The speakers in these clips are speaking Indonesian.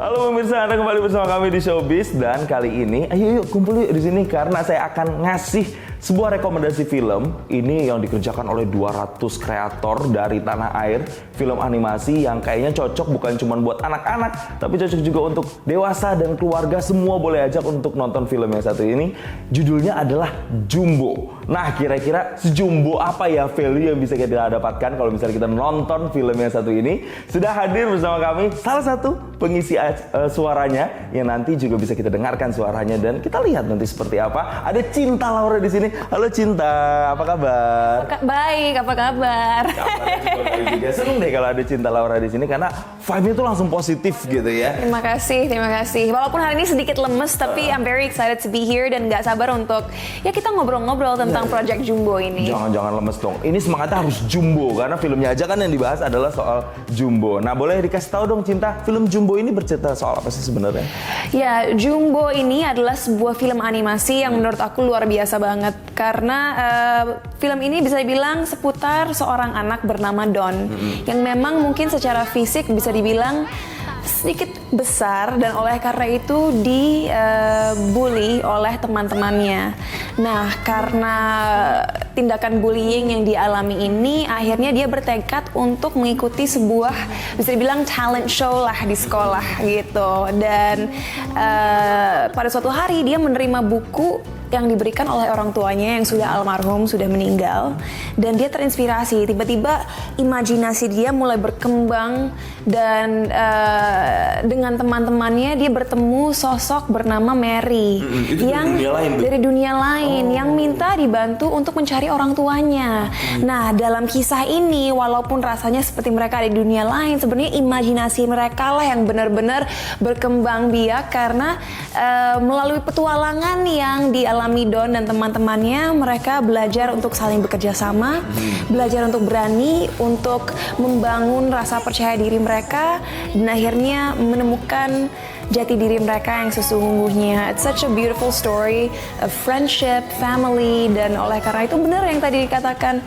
Halo pemirsa, Anda kembali bersama kami di Showbiz dan kali ini ayo yuk kumpul yuk di sini karena saya akan ngasih sebuah rekomendasi film ini yang dikerjakan oleh 200 kreator dari tanah air, film animasi yang kayaknya cocok bukan cuma buat anak-anak tapi cocok juga untuk dewasa dan keluarga, semua boleh ajak untuk nonton film yang satu ini. Judulnya adalah Jumbo. Nah, kira-kira sejumbo apa ya value yang bisa kita dapatkan kalau misalnya kita nonton film yang satu ini? Sudah hadir bersama kami salah satu pengisi suaranya yang nanti juga bisa kita dengarkan suaranya dan kita lihat nanti seperti apa. Ada Cinta Laura di sini. Halo Cinta, apa kabar? Baik, apa kabar? Seneng deh kalau ada Cinta Laura di sini karena vibe-nya tuh langsung positif gitu ya. Terima kasih. Walaupun hari ini sedikit lemes, tapi I'm very excited to be here dan nggak sabar untuk ya kita ngobrol-ngobrol tentang project Jumbo ini. Jangan lemes dong. Ini semangatnya harus Jumbo karena filmnya aja kan yang dibahas adalah soal Jumbo. Nah, boleh dikasih tahu dong Cinta, film Jumbo ini bercerita soal apa sih sebenarnya? Ya, Jumbo ini adalah sebuah film animasi yang menurut aku luar biasa banget karena film ini bisa dibilang seputar seorang anak bernama Don yang memang mungkin secara fisik bisa dibilang sedikit besar dan oleh karena itu dibully oleh teman-temannya. Nah, karena tindakan bullying yang dialami ini, akhirnya dia bertekad untuk mengikuti sebuah bisa dibilang talent show lah di sekolah gitu. Dan pada suatu hari dia menerima buku yang diberikan oleh orang tuanya yang sudah almarhum, sudah meninggal, dan dia terinspirasi. Tiba-tiba imajinasi dia mulai berkembang dan dengan teman-temannya dia bertemu sosok bernama Mary yang dari dunia lain yang minta dibantu untuk mencari orang tuanya. Nah, dalam kisah ini walaupun rasanya seperti mereka ada di dunia lain, sebenarnya imajinasi mereka lah yang benar-benar berkembang biak karena melalui petualangan yang dialami Don dan teman-temannya, mereka belajar untuk saling bekerja sama, belajar untuk berani, untuk membangun rasa percaya diri mereka, dan akhirnya menemukan jati diri mereka yang sesungguhnya. It's such a beautiful story of friendship, family, dan oleh karena itu benar yang tadi dikatakan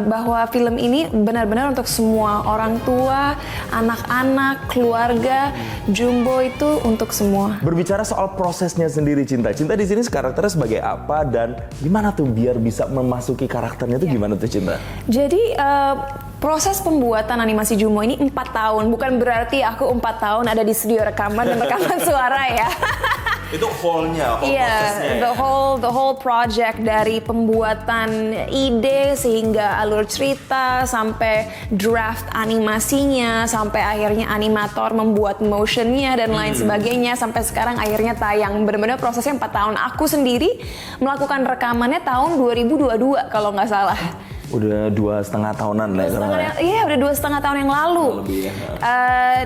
bahwa film ini benar-benar untuk semua orang tua, anak-anak, keluarga. Jumbo itu untuk semua. Berbicara soal prosesnya sendiri Cinta di sini karakternya sebagai apa dan gimana tuh biar bisa memasuki karakternya tuh gimana tuh Cinta? Jadi proses pembuatan animasi Jumbo ini 4 tahun. Bukan berarti aku 4 tahun ada di studio rekaman dan rekaman suara ya. Itu whole-nya, prosesnya the whole project dari pembuatan ide sehingga alur cerita sampai draft animasinya sampai akhirnya animator membuat motionnya dan lain sebagainya sampai sekarang akhirnya tayang. Benar-benar prosesnya 4 tahun. Aku sendiri melakukan rekamannya tahun 2022 kalau nggak salah. Udah 2,5 tahunan lah ya. Iya, udah 2,5 tahun yang lalu. Lebih, ya.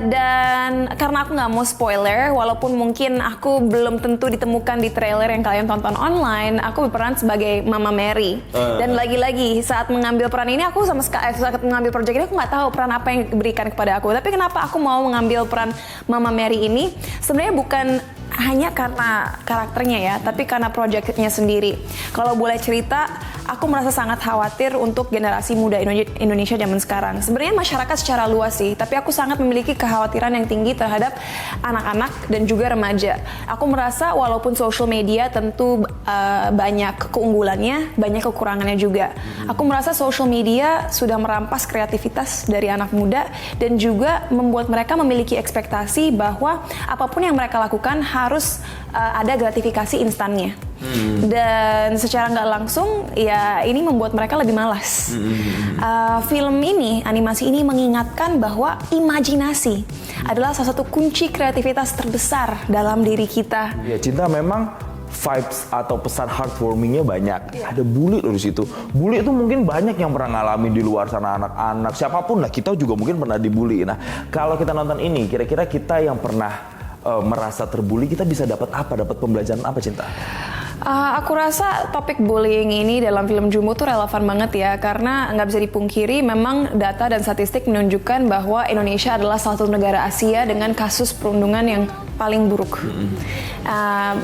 Dan karena aku nggak mau spoiler, walaupun mungkin aku belum tentu ditemukan di trailer yang kalian tonton online, aku berperan sebagai Mama Mary. Dan lagi-lagi saat mengambil peran ini, aku saat mengambil project ini aku nggak tahu peran apa yang diberikan kepada aku. Tapi kenapa aku mau mengambil peran Mama Mary ini? Sebenarnya bukan hanya karena karakternya ya, tapi karena projectnya sendiri. Kalau boleh cerita, aku merasa sangat khawatir untuk generasi muda Indonesia zaman sekarang. Sebenarnya masyarakat secara luas sih, tapi aku sangat memiliki kekhawatiran yang tinggi terhadap anak-anak dan juga remaja. Aku merasa walaupun social media tentu banyak keunggulannya, banyak kekurangannya juga. Aku merasa social media sudah merampas kreativitas dari anak muda dan juga membuat mereka memiliki ekspektasi bahwa apapun yang mereka lakukan harus ada gratifikasi instannya. Dan secara nggak langsung ya ini membuat mereka lebih malas. Film ini, animasi ini mengingatkan bahwa imajinasi adalah salah satu kunci kreativitas terbesar dalam diri kita. Ya Cinta, memang vibes atau pesan heartwarmingnya banyak. Ada bully loh di situ. Bully itu mungkin banyak yang pernah ngalamin di luar sana, anak-anak siapapun lah, kita juga mungkin pernah dibully. Nah, kalau kita nonton ini, kira-kira kita yang pernah merasa terbully, kita bisa dapat apa? Dapat pembelajaran apa Cinta? Aku rasa topik bullying ini dalam film Jumbo tuh relevan banget ya, karena nggak bisa dipungkiri memang data dan statistik menunjukkan bahwa Indonesia adalah salah satu negara Asia dengan kasus perundungan yang paling buruk.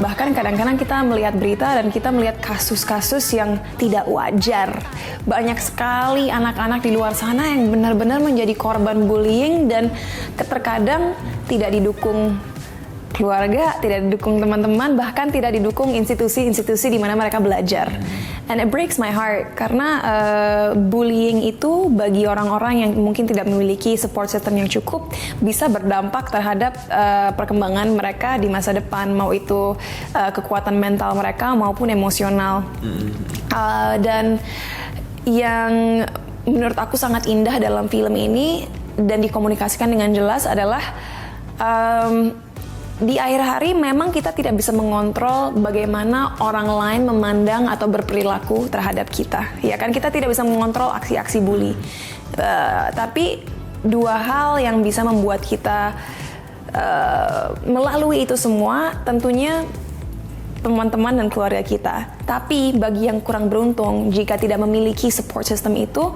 Bahkan kadang-kadang kita melihat berita dan kita melihat kasus-kasus yang tidak wajar. Banyak sekali anak-anak di luar sana yang benar-benar menjadi korban bullying dan terkadang tidak didukung keluarga, tidak didukung teman-teman, bahkan tidak didukung institusi-institusi di mana mereka belajar. And it breaks my heart karena bullying itu bagi orang-orang yang mungkin tidak memiliki support system yang cukup bisa berdampak terhadap perkembangan mereka di masa depan, mau itu kekuatan mental mereka maupun emosional. Dan yang menurut aku sangat indah dalam film ini dan dikomunikasikan dengan jelas adalah di akhir hari memang kita tidak bisa mengontrol bagaimana orang lain memandang atau berperilaku terhadap kita. Ya kan, kita tidak bisa mengontrol aksi-aksi bully. Tapi dua hal yang bisa membuat kita melalui itu semua tentunya teman-teman dan keluarga kita. Tapi bagi yang kurang beruntung, jika tidak memiliki support system itu,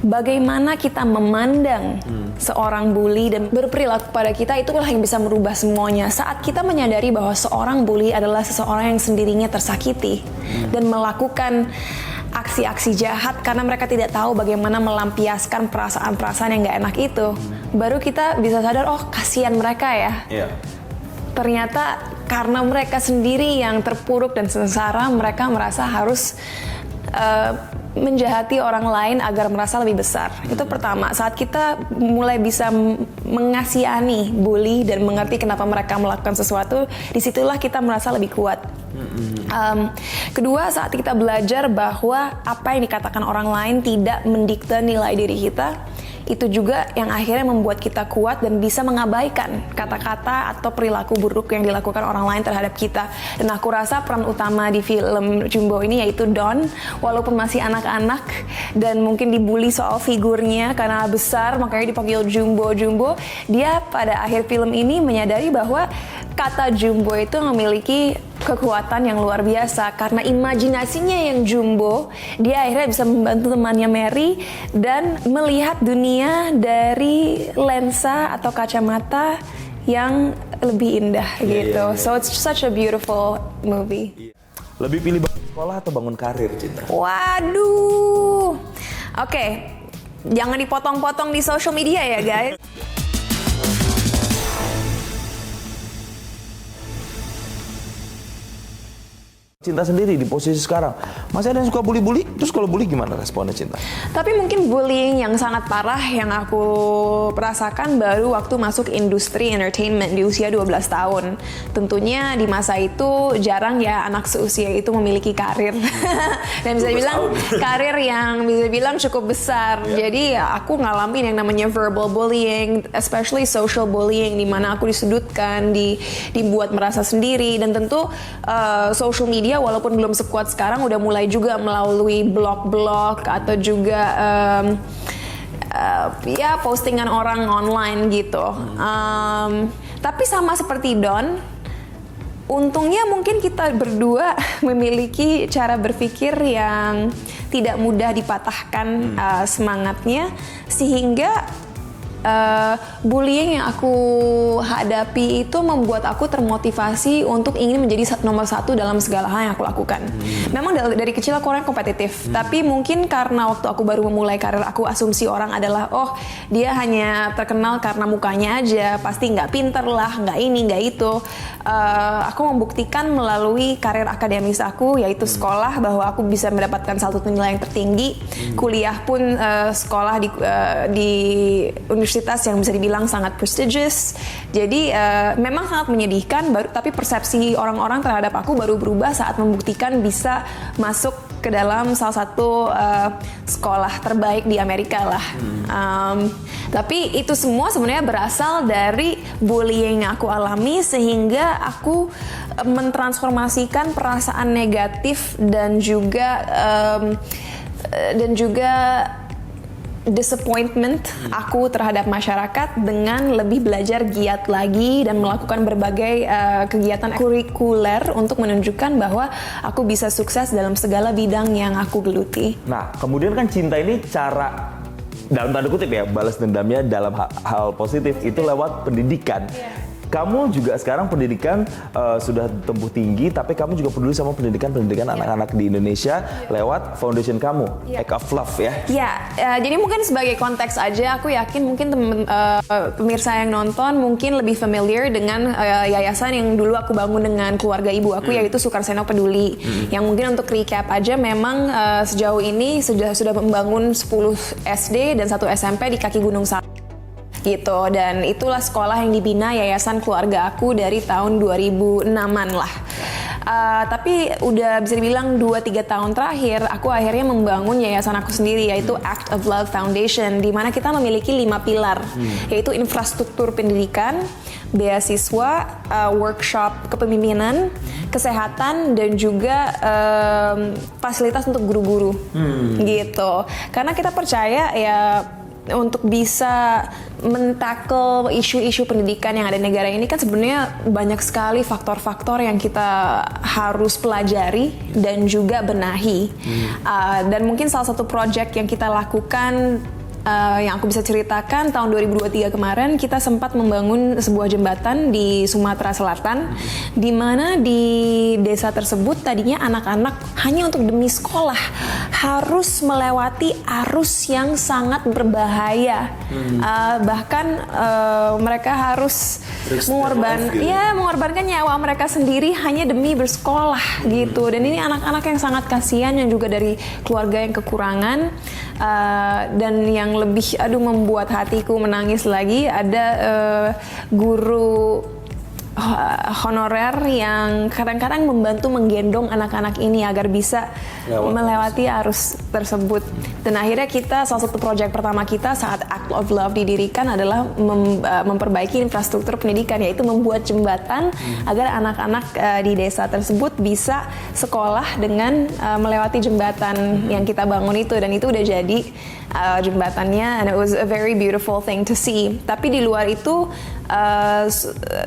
bagaimana kita memandang seorang bully dan berperilaku pada kita, itulah yang bisa merubah semuanya. Saat kita menyadari bahwa seorang bully adalah seseorang yang sendirinya tersakiti dan melakukan aksi-aksi jahat karena mereka tidak tahu bagaimana melampiaskan perasaan-perasaan yang gak enak itu, baru kita bisa sadar, oh kasihan mereka ya. Ternyata karena mereka sendiri yang terpuruk dan sengsara, mereka merasa harus menjahati orang lain agar merasa lebih besar. Itu pertama, saat kita mulai bisa mengasihani bully dan mengerti kenapa mereka melakukan sesuatu, disitulah kita merasa lebih kuat. Kedua, saat kita belajar bahwa apa yang dikatakan orang lain tidak mendikte nilai diri kita, itu juga yang akhirnya membuat kita kuat dan bisa mengabaikan kata-kata atau perilaku buruk yang dilakukan orang lain terhadap kita. Dan aku rasa peran utama di film Jumbo ini yaitu Don, walaupun masih anak-anak dan mungkin dibully soal figurnya karena besar makanya dipanggil Jumbo, dia pada akhir film ini menyadari bahwa kata Jumbo itu memiliki kekuatan yang luar biasa karena imajinasinya yang jumbo, dia akhirnya bisa membantu temannya Mary dan melihat dunia dari lensa atau kacamata yang lebih indah gitu. So it's such a beautiful movie. Lebih pilih bangun sekolah atau bangun karir, Cinta? Waduh. Oke, jangan dipotong-potong di social media ya guys. Cinta sendiri di posisi sekarang, masih ada yang suka bully-bully? Terus kalau bully gimana responnya, Cinta? Tapi mungkin bullying yang sangat parah yang aku rasakan baru waktu masuk industri entertainment di usia 12 tahun. Tentunya di masa itu jarang ya anak seusia itu memiliki karir. Dan bisa dibilang karir yang bisa dibilang cukup besar. Jadi ya, aku ngalamin yang namanya verbal bullying, especially social bullying, di mana aku disudutkan, dibuat merasa sendiri. Dan tentu social media walaupun belum sekuat sekarang udah mulai juga melalui blog-blog atau juga ya postingan orang online gitu. Tapi sama seperti Don, untungnya mungkin kita berdua memiliki cara berpikir yang tidak mudah dipatahkan semangatnya, sehingga bullying yang aku hadapi itu membuat aku termotivasi untuk ingin menjadi nomor satu dalam segala hal yang aku lakukan. Memang dari kecil aku orang kompetitif, tapi mungkin karena waktu aku baru memulai karir, aku asumsi orang adalah, oh dia hanya terkenal karena mukanya aja, pasti nggak pinter lah, nggak ini, nggak itu. Aku membuktikan melalui karir akademis aku, yaitu sekolah, bahwa aku bisa mendapatkan satu nilai yang tertinggi. Kuliah pun sekolah di universitas yang bisa dibilang sangat prestigious. Jadi memang sangat menyedihkan, tapi persepsi orang-orang terhadap aku baru berubah saat membuktikan bisa masuk ke dalam salah satu sekolah terbaik di Amerika lah. Tapi itu semua sebenarnya berasal dari bullying yang aku alami, sehingga aku mentransformasikan perasaan negatif dan juga disappointment aku terhadap masyarakat dengan lebih belajar giat lagi dan melakukan berbagai kegiatan kurikuler untuk menunjukkan bahwa aku bisa sukses dalam segala bidang yang aku geluti. Nah, kemudian kan cinta ini cara dalam tanda kutip ya, balas dendamnya dalam hal positif itu lewat pendidikan. Kamu juga sekarang pendidikan sudah tempuh tinggi, tapi kamu juga peduli sama pendidikan anak-anak di Indonesia lewat foundation kamu, Act of Love ya? Ya, jadi mungkin sebagai konteks aja, aku yakin mungkin pemirsa yang nonton mungkin lebih familiar dengan yayasan yang dulu aku bangun dengan keluarga ibu aku, yaitu Sukarseno Peduli. Yang mungkin untuk recap aja, memang sejauh ini sudah membangun 10 SD dan 1 SMP di kaki Gunung Salak. Gitu, dan itulah sekolah yang dibina yayasan keluarga aku dari tahun 2006-an lah. Tapi udah bisa dibilang 2-3 tahun terakhir aku akhirnya membangun yayasan aku sendiri, yaitu Act of Love Foundation, di mana kita memiliki 5 pilar, yaitu infrastruktur pendidikan, beasiswa, workshop kepemimpinan, kesehatan, dan juga fasilitas untuk guru-guru gitu. Karena kita percaya ya untuk bisa mentackle isu-isu pendidikan yang ada di negara ini kan sebenarnya banyak sekali faktor-faktor yang kita harus pelajari dan juga benahi. Dan mungkin salah satu project yang kita lakukan yang aku bisa ceritakan tahun 2023 kemarin, kita sempat membangun sebuah jembatan di Sumatera Selatan, di mana di desa tersebut tadinya anak-anak hanya untuk demi sekolah harus melewati arus yang sangat berbahaya. Bahkan mereka harus mengorbankan nyawa mereka sendiri hanya demi bersekolah gitu. Dan ini anak-anak yang sangat kasihan, yang juga dari keluarga yang kekurangan, dan yang lebih membuat hatiku menangis lagi, ada guru honorer yang kadang-kadang membantu menggendong anak-anak ini agar bisa melewati arus tersebut. Dan akhirnya salah satu proyek pertama kita saat Act of Love didirikan adalah memperbaiki infrastruktur pendidikan, yaitu membuat jembatan agar anak-anak di desa tersebut bisa sekolah dengan melewati jembatan yang kita bangun itu. Dan itu udah jadi jembatannya, and it was a very beautiful thing to see. Tapi di luar itu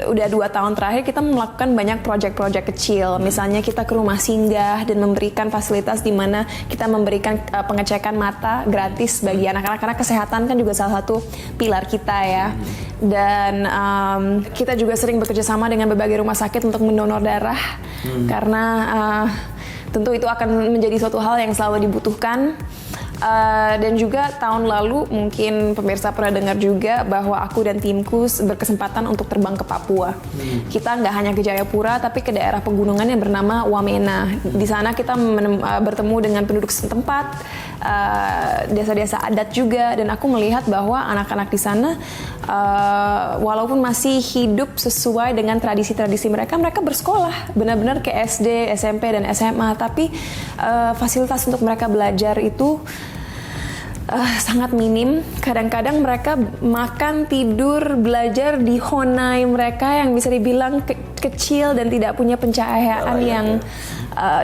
udah 2 tahun terakhir kita melakukan banyak proyek-proyek kecil. Misalnya kita ke rumah singgah dan memberikan fasilitas di mana kita memberikan pengecekan mata gratis bagi anak-anak, karena kesehatan kan juga salah satu pilar kita ya. Dan kita juga sering bekerja sama dengan berbagai rumah sakit untuk mendonor darah, karena tentu itu akan menjadi suatu hal yang selalu dibutuhkan. Dan juga tahun lalu mungkin pemirsa pernah dengar juga bahwa aku dan timku berkesempatan untuk terbang ke Papua. Kita nggak hanya ke Jayapura, tapi ke daerah pegunungan yang bernama Wamena. Di sana kita bertemu dengan penduduk setempat, desa-desa adat juga, dan aku melihat bahwa anak-anak di sana walaupun masih hidup sesuai dengan tradisi-tradisi mereka bersekolah benar-benar ke SD, SMP, dan SMA, tapi fasilitas untuk mereka belajar itu sangat minim. Kadang-kadang mereka makan, tidur, belajar di honai mereka yang bisa dibilang kecil dan tidak punya pencahayaan yang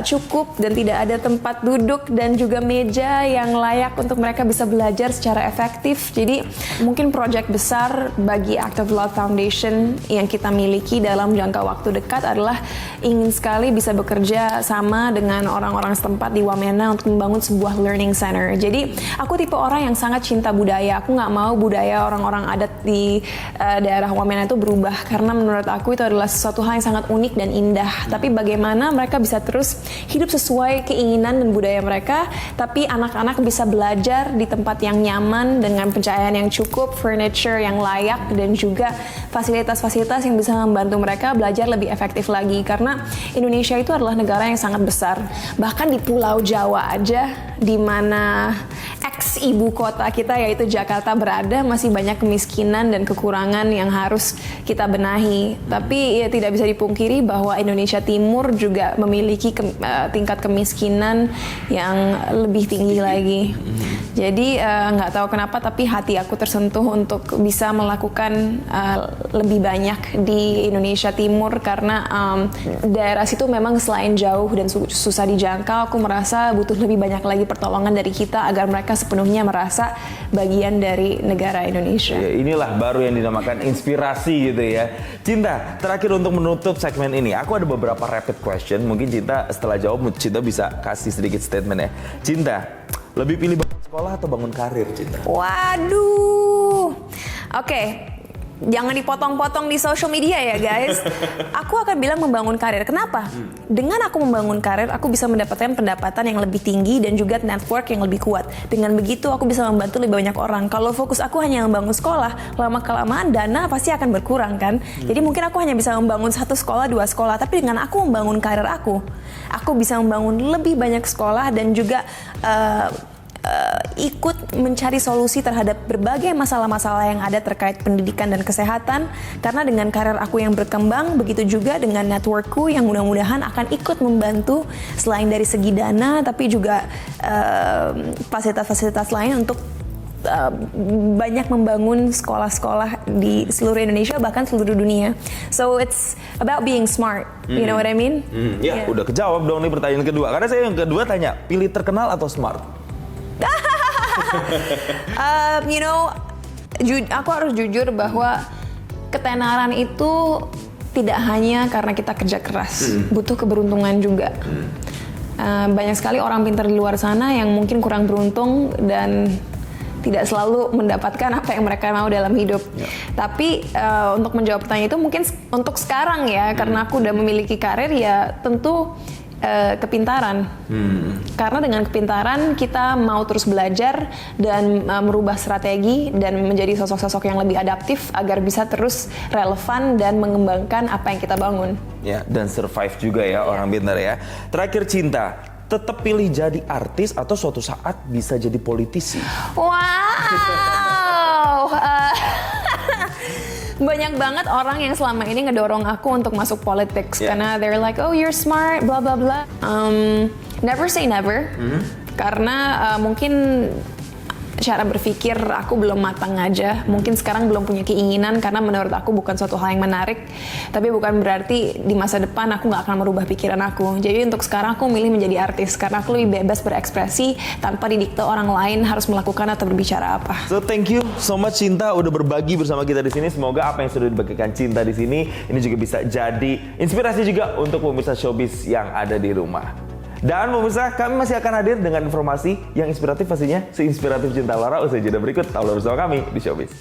cukup, dan tidak ada tempat duduk dan juga meja yang layak untuk mereka bisa belajar secara efektif. Jadi mungkin proyek besar bagi Act of Love Foundation yang kita miliki dalam jangka waktu dekat adalah ingin sekali bisa bekerja sama dengan orang-orang setempat di Wamena untuk membangun sebuah learning center. Jadi aku tipe orang yang sangat cinta budaya. Aku nggak mau budaya orang-orang adat di daerah Wamena itu berubah, karena menurut aku itu adalah sesuatu hal yang sangat unik dan indah. Tapi bagaimana mereka bisa terus hidup sesuai keinginan dan budaya mereka, tapi anak-anak bisa belajar di tempat yang nyaman dengan pencahayaan yang cukup, furniture yang layak, dan juga fasilitas-fasilitas yang bisa membantu mereka belajar lebih efektif lagi. Karena Indonesia itu adalah negara yang sangat besar. Bahkan di Pulau Jawa aja, di mana ex ibu kota kita yaitu Jakarta berada, masih banyak kemiskinan dan kekurangan yang harus kita benahi. Tapi ya tidak bisa dipungkiri bahwa Indonesia Timur juga memiliki tingkat kemiskinan yang lebih tinggi lagi. Jadi nggak tahu kenapa tapi hati aku tersentuh untuk bisa melakukan lebih banyak di Indonesia Timur karena daerah situ memang selain jauh dan susah dijangkau, aku merasa butuh lebih banyak lagi pertolongan dari kita agar mereka sepenuhnya merasa bagian dari negara Indonesia. Ya, inilah baru yang dinamakan inspirasi gitu ya. Cinta, terakhir untuk menutup segmen ini, aku ada beberapa rapid question. Mungkin Cinta setelah jawab, Cinta bisa kasih sedikit statement ya. Cinta, lebih pilih bangun sekolah atau bangun karir, Cinta? Waduh, oke. Jangan dipotong-potong di social media ya guys. Aku akan bilang membangun karir. Kenapa? Dengan aku membangun karir, aku bisa mendapatkan pendapatan yang lebih tinggi dan juga network yang lebih kuat. Dengan begitu aku bisa membantu lebih banyak orang. Kalau fokus aku hanya membangun sekolah, lama-kelamaan dana pasti akan berkurang kan. Jadi mungkin aku hanya bisa membangun 1 sekolah, 2 sekolah. Tapi dengan aku membangun karir aku bisa membangun lebih banyak sekolah dan juga ikut mencari solusi terhadap berbagai masalah-masalah yang ada terkait pendidikan dan kesehatan. Karena dengan karir aku yang berkembang, begitu juga dengan networkku yang mudah-mudahan akan ikut membantu selain dari segi dana, tapi juga fasilitas-fasilitas lain untuk banyak membangun sekolah-sekolah di seluruh Indonesia bahkan seluruh dunia. So it's about being smart, you know what I mean? Ya, udah kejawab dong nih pertanyaan kedua. Karena saya yang kedua tanya, pilih terkenal atau smart? You know, aku harus jujur bahwa ketenaran itu tidak hanya karena kita kerja keras, butuh keberuntungan juga. Banyak sekali orang pintar di luar sana yang mungkin kurang beruntung dan tidak selalu mendapatkan apa yang mereka mau dalam hidup. Tapi untuk menjawab pertanyaan itu mungkin untuk sekarang ya, karena aku udah memiliki karir ya tentu kepintaran. Karena dengan kepintaran kita mau terus belajar dan merubah strategi dan menjadi sosok-sosok yang lebih adaptif agar bisa terus relevan dan mengembangkan apa yang kita bangun. Ya, dan survive juga ya orang pintar ya. Terakhir Cinta, tetap pilih jadi artis atau suatu saat bisa jadi politisi? Wow. Banyak banget orang yang selama ini ngedorong aku untuk masuk politics karena they're like, oh you're smart, bla bla bla. Never say never, karena mungkin cara berpikir aku belum matang aja. Mungkin sekarang belum punya keinginan karena menurut aku bukan suatu hal yang menarik. Tapi bukan berarti di masa depan aku nggak akan merubah pikiran aku. Jadi untuk sekarang aku milih menjadi artis karena aku lebih bebas berekspresi tanpa didikte orang lain harus melakukan atau berbicara apa. So thank you so much Cinta udah berbagi bersama kita di sini. Semoga apa yang sudah dibagikan Cinta di sini ini juga bisa jadi inspirasi juga untuk pemirsa showbiz yang ada di rumah. Dan pemirsa, kami masih akan hadir dengan informasi yang inspiratif pastinya, seinspiratif Cinta Laura usai jeda berikut. Tetaplah bersama kami di Showbiz.